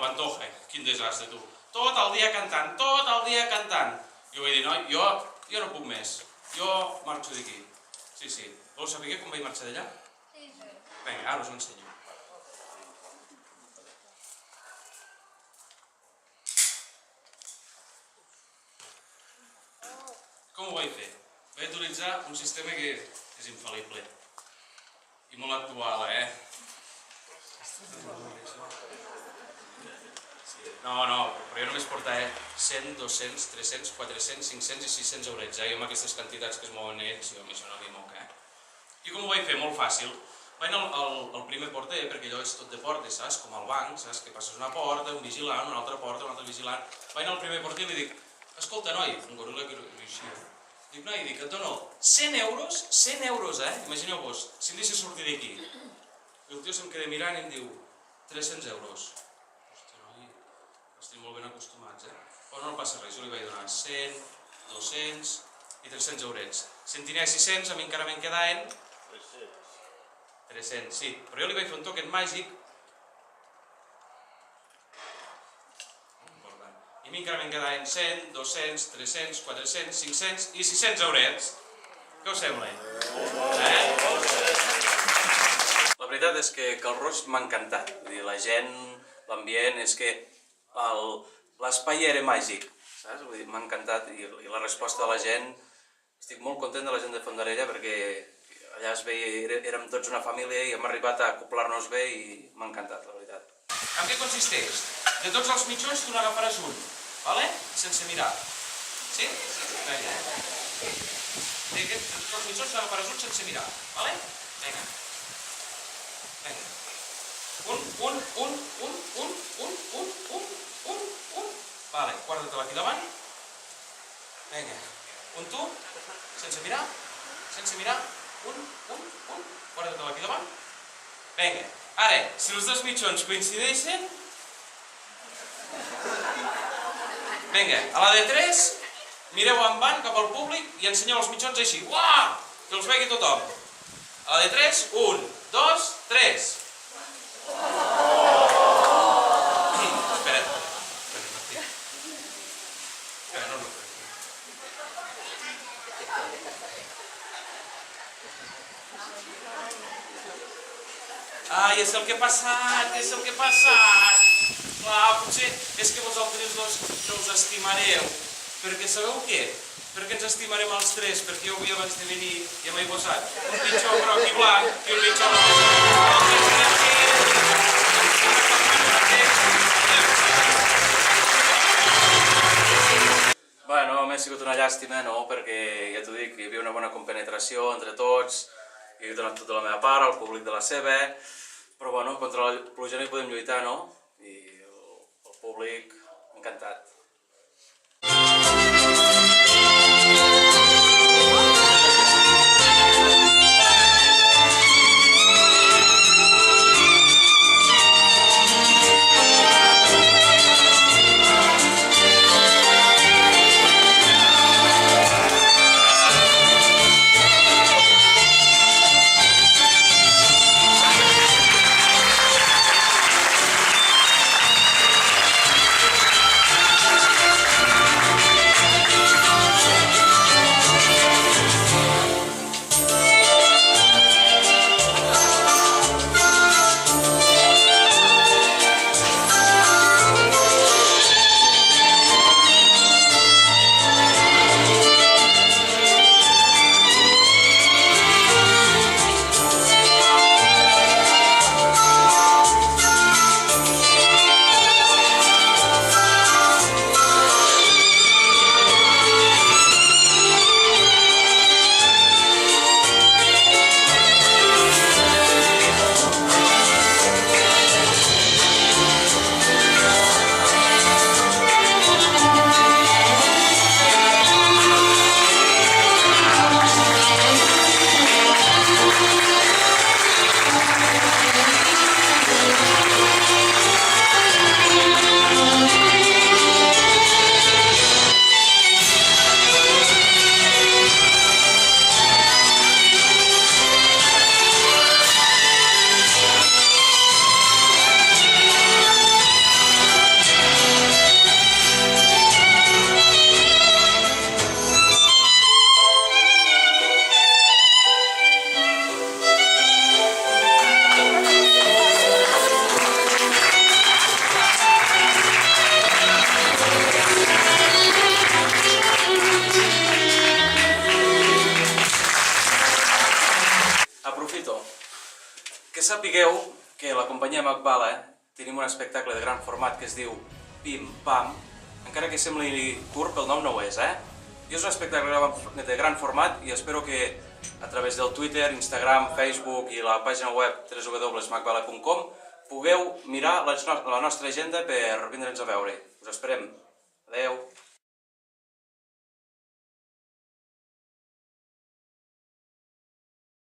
Pantoja, quin desastre, tu. Tot el dia cantant, tot el dia cantant. Jo vaig dir, no, jo no puc més, jo marxo d'aquí. Sí, sí. Voleu saber com vaig marxar d'allà? Sí, sí. Vinga, ara us ho ensenyo. Com ho vaig fer? Vaig utilitzar un sistema que és infal·lible i molt actual, No, però jo només portava 100, 200, 300, 400, 500 i 600 eurets, Jo amb aquestes quantitats que es mouen ells, jo amb això no m'hi moc, I com ho vaig fer? Molt fàcil. Vaig anar al primer porter, perquè allò és tot de portes, saps? Com al banc, saps? Que passes una porta, un vigilant, una altra porta, un altre vigilant. Vaig anar al primer porter i li dic, escolta, noi, un goril·la que ruixia. Dic, noi, et dono 100 euros, 100 euros, Imagineu-vos, si em deixes sortir d'aquí. I el tio se'm queda mirant i em diu, 300 euros. Hòstia, noi, estic molt ben acostumats, Però no passa res, jo li vaig donar 100, 200 i 300 eurets. Si en tenia 600, a mi encara me'n quedaven 300, sí. Però jo li vaig fer un token màgic i a mi encara me'n quedaven 100, 200, 300, 400, 500 i 600 eurets. Què us sembla? La veritat és que el Roig m'ha encantat. La gent, l'ambient, és que l'espai era màgic, saps? M'ha encantat i la resposta de la gent, estic molt content de la gent de Fondarella perquè allà es veia, érem tots una família i hem arribat a acoplar-nos bé i m'ha encantat, la veritat. En què consisteix? De tots els mitjons tu n'agafaràs un, sense mirar. Sí? Vinga. De tots els mitjons n'agafaràs un sense mirar, Vinga. Guarda-te'l aquí davant. Vinga. Un tu, sense mirar, guarda-te'l aquí davant. Vinga. Ara, si els dos mitjons coincideixen, vinga, a la de 3, mireu en van cap al públic i ensenyeu els mitjons així. Uah! Que els vegi tothom. A la de 3, 1, 2, 3. Espera't, Martí. Espera, no. Ai, és el que ha passat, Clar, potser és que vosaltres dos no us estimareu. Perquè sabeu què? Perquè ens estimarem els tres, perquè jo avui abans de venir ja m'he posat un mitjó groc i blanc i un mitjó Bueno, m'ha sigut una llàstima, no? Perquè ja t'ho dic, hi havia una bona compenetració entre tots, he donat tota la meva part, al públic de la seva, però bueno, contra la pluja no hi podem lluitar, no? I el públic, encantat. sapigueu que la companyia Macbala tenim un espectacle de gran format que es diu Pim Pam, encara que sembli curt, pel nom no ho és, I és un espectacle de gran format i espero que a través del Twitter, Instagram, Facebook i la pàgina web www.macbala.com pugueu mirar la nostra agenda per vindre'ns a veure. Us esperem. Adeu.